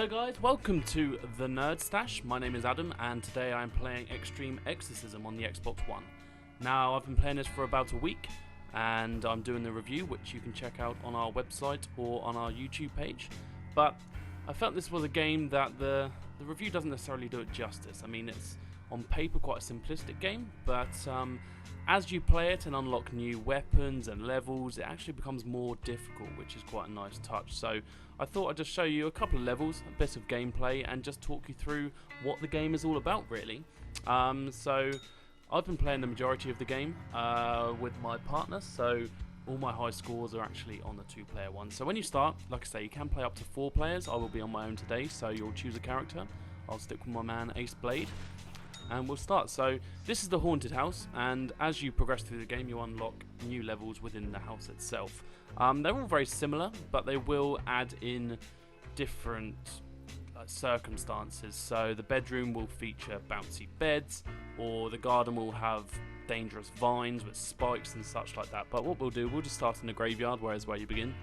guys, welcome to the Nerd Stash. My name is Adam and today I'm playing Extreme Exorcism on the Xbox One. Now I've been playing this for about a week and I'm doing the review, which you can check out on our website or on our YouTube page. But I felt this was a game that the review doesn't necessarily do it justice. I mean, it's on paper quite a simplistic game, but as you play it and unlock new weapons and levels, it actually becomes more difficult, which is quite a nice touch. So I thought I'd just show you a couple of levels, a bit of gameplay, and just talk you through what the game is all about, really. So I've been playing the majority of the game with my partner, so all my high scores are actually on the 2-player one. So when you start, like I say, you can play up to 4 players. I will be on my own today, so you'll choose a character. I'll stick with my man Ace Blade. And we'll start. So this is the haunted house, and as you progress through the game you unlock new levels within the house itself. They're all very similar, but they will add in different circumstances. So the bedroom will feature bouncy beds, or the garden will have dangerous vines with spikes and such like that. But what we'll do, we'll just start in the graveyard, where is where you begin.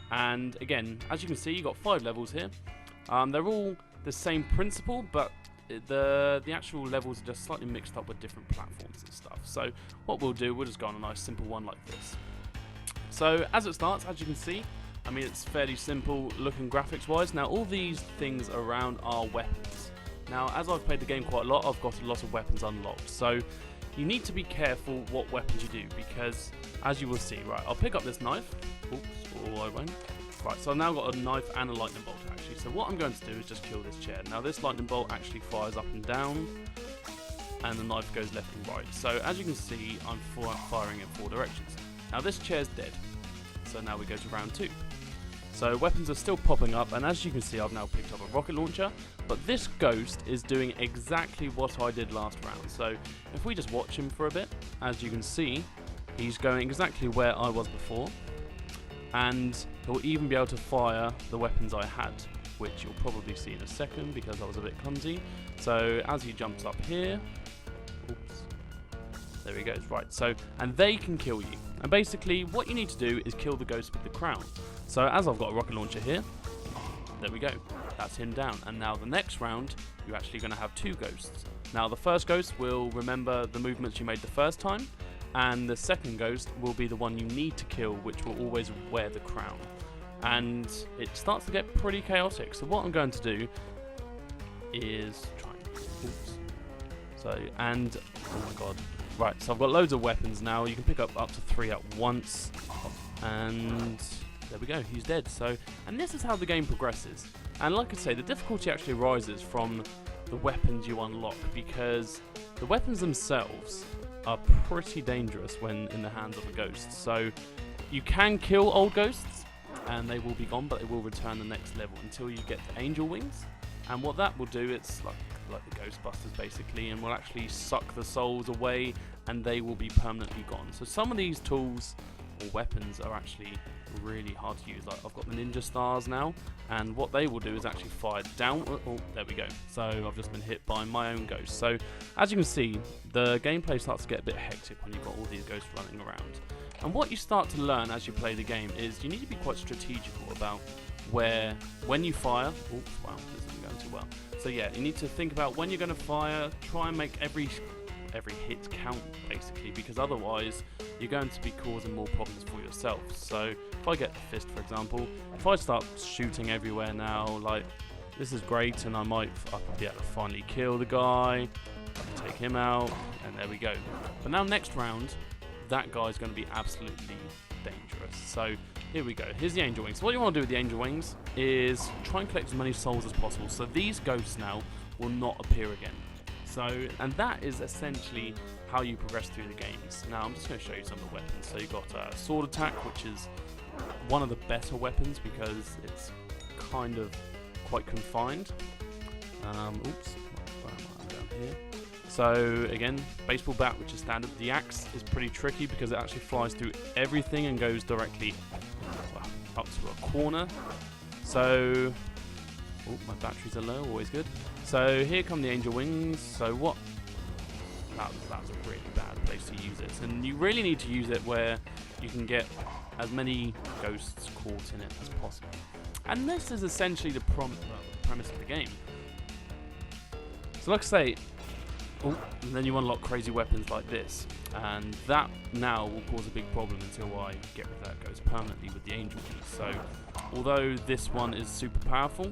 And again, as you can see, you've got 5 levels here. They're all the same principle, but the actual levels are just slightly mixed up with different platforms and stuff. So what we'll do, we'll just go on a nice simple one like this. So as it starts, as you can see, I mean, it's fairly simple looking graphics wise. Now all these things around are weapons. Now as I've played the game quite a lot, I've got a lot of weapons unlocked. So you need to be careful what weapons you do, because as you will see, right, I'll pick up this knife. Oops, or I won't. Right, so I've now got a knife and a lightning bolt actually. So what I'm going to do is just kill this chair. Now this lightning bolt actually fires up and down, and the knife goes left and right. So as you can see, I'm firing in 4 directions. Now this chair's dead. So now we go to round 2. So weapons are still popping up, and as you can see, I've now picked up a rocket launcher. But this ghost is doing exactly what I did last round. So if we just watch him for a bit, as you can see, he's going exactly where I was before. And he'll even be able to fire the weapons I had, which you'll probably see in a second because I was a bit clumsy. So as he jumps up here, oops, there he goes, right, so, and they can kill you. And basically what you need to do is kill the ghost with the crown. So as I've got a rocket launcher here, there we go, that's him down. And now the next round, you're actually going to have 2 ghosts. Now the first ghost will remember the movements you made the first time, and the second ghost will be the one you need to kill, which will always wear the crown. And it starts to get pretty chaotic. So what I'm going to do is try and, oops. So, and, oh my god. Right, so I've got loads of weapons now. You can pick up to 3 at once. And there we go, he's dead. So, and this is how the game progresses. And like I say, the difficulty actually arises from the weapons you unlock, because the weapons themselves are pretty dangerous when in the hands of a ghost. So you can kill old ghosts and they will be gone, but they will return the next level until you get to angel wings. And what that will do, it's like the Ghostbusters basically, and will actually suck the souls away and they will be permanently gone. So some of these tools or weapons are actually really hard to use. Like I've got the ninja stars now, and what they will do is actually fire down. Oh, there we go. So I've just been hit by my own ghost. So as you can see, the gameplay starts to get a bit hectic when you've got all these ghosts running around. And what you start to learn as you play the game is you need to be quite strategical about when you fire. Oops, wow, this isn't going too well. So yeah, you need to think about when you're going to fire. Try and make every hit count basically, because otherwise you're going to be causing more problems for yourself. So if I get the fist, for example, if I start shooting everywhere now, like this is great, and I might be able to finally kill the guy, take him out, and there we go. But now next round, that guy's going to be absolutely dangerous. So here we go, here's the angel wings. So what you want to do with the angel wings is try and collect as many souls as possible, so these ghosts now will not appear again. So, and that is essentially how you progress through the games. Now I'm just going to show you some of the weapons. So you've got sword attack, which is one of the better weapons because it's kind of quite confined. Oops, where am I? I'm down here. So again, baseball bat, which is standard. The axe is pretty tricky because it actually flies through everything and goes directly up to a corner. So, oh, my batteries are low, always good. So here come the angel wings. So what? That was a really bad place to use it, and you really need to use it where you can get as many ghosts caught in it as possible. And this is essentially the premise of the game. So like I say, and then you unlock crazy weapons like this, and that now will cause a big problem until I get rid of that ghost permanently with the angel keys. So although this one is super powerful,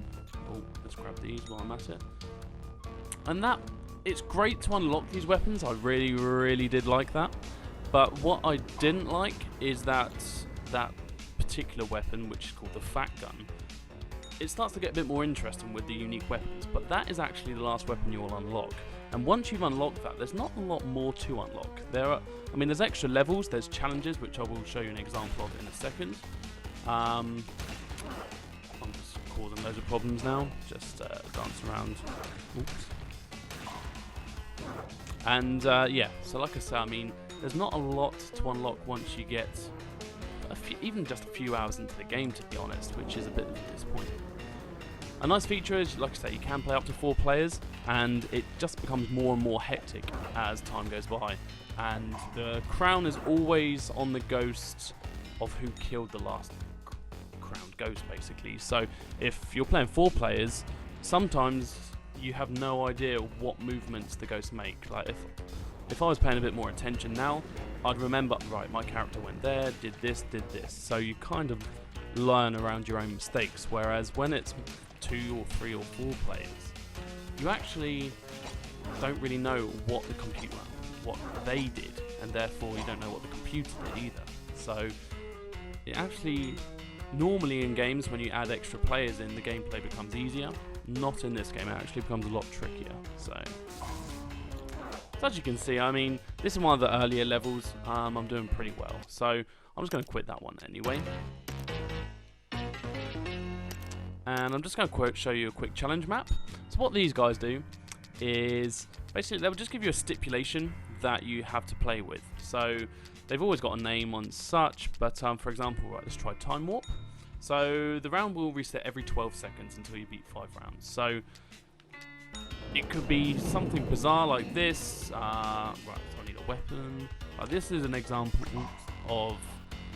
let's grab these while I'm at it. And that, it's great to unlock these weapons, I really did like that. But what I didn't like is that particular weapon, which is called the fat gun, it starts to get a bit more interesting with the unique weapons, but that is actually the last weapon you will unlock. And once you've unlocked that, there's not a lot more to unlock. There's extra levels, there's challenges, which I will show you an example of in a second. I'm just causing loads of problems now, just dance around. Oops. And yeah, so like I said, I mean, there's not a lot to unlock once you get even just a few hours into the game, to be honest, which is a bit disappointing. A nice feature is, like I say, you can play up to 4 players, and it just becomes more and more hectic as time goes by. And the crown is always on the ghost of who killed the last crowned ghost, basically. So if you're playing 4 players, sometimes you have no idea what movements the ghosts make. Like if I was paying a bit more attention now, I'd remember, right, my character went there, did this. So you kind of learn around your own mistakes, whereas when it's 2 or 3 or 4 players, you actually don't really know what they did, and therefore you don't know what the computer did either. So it actually, normally in games when you add extra players in, the gameplay becomes easier. Not in this game, it actually becomes a lot trickier. So as you can see, I mean, this is one of the earlier levels. I'm doing pretty well, so I'm just going to quit that one anyway. And I'm just going to show you a quick challenge map. So what these guys do is, basically, they'll just give you a stipulation that you have to play with. So they've always got a name on such, but for example, right, let's try Time Warp. So the round will reset every 12 seconds until you beat 5 rounds. So it could be something bizarre like this. Right, so I need a weapon. This is an example of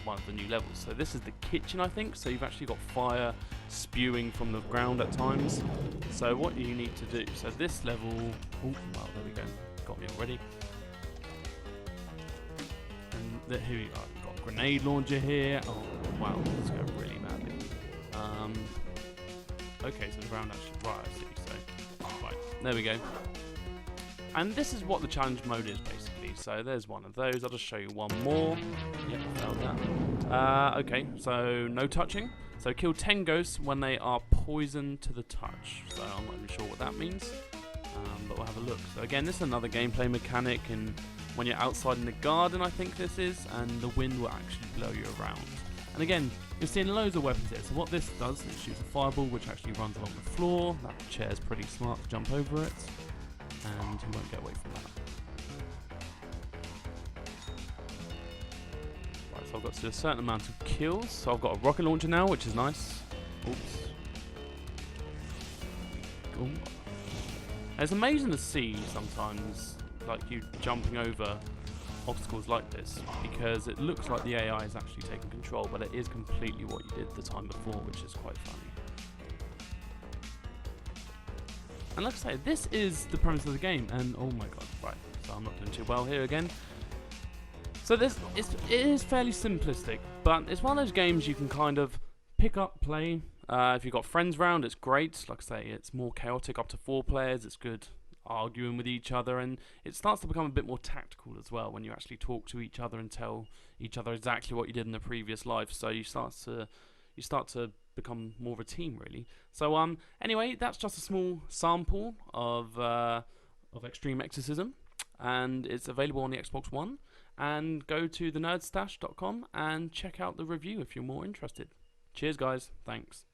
one of the new levels. So this is the kitchen, I think. So you've actually got fire spewing from the ground at times. So what you need to do, so this level, well, there we go, got me already. And here we are, got a grenade launcher here. Oh wow, let's go really madly. Okay, so the ground actually, right, I see. So right, there we go. And this is what the challenge mode is basically. So there's one of those. I'll just show you one more. Yep, failed that. Okay, so no touching. So kill 10 ghosts when they are poisoned to the touch. So I'm not even sure what that means, but we'll have a look. So again, this is another gameplay mechanic, and when you're outside in the garden, I think this is, and the wind will actually blow you around. And again, you're seeing loads of weapons here. So what this does is shoots a fireball, which actually runs along the floor. That chair's pretty smart to jump over it, and you won't get away from that. Right, so I've got a certain amount of kills. So I've got a rocket launcher now, which is nice. Oops. Ooh. It's amazing to see sometimes, like, you jumping over obstacles like this, because it looks like the AI is actually taking control, but it is completely what you did the time before, which is quite funny. And like I say, this is the premise of the game, and oh my god, right, so I'm not doing too well here again. So it is fairly simplistic, but it's one of those games you can kind of pick up, play. If you've got friends around, it's great. Like I say, it's more chaotic, up to 4 players, it's good arguing with each other, and it starts to become a bit more tactical as well when you actually talk to each other and tell each other exactly what you did in the previous life. So you start to become more of a team, really. So anyway, that's just a small sample of Extreme Exorcism, and it's available on the Xbox One. And go to thenerdstash.com and check out the review if you're more interested. Cheers, guys. Thanks.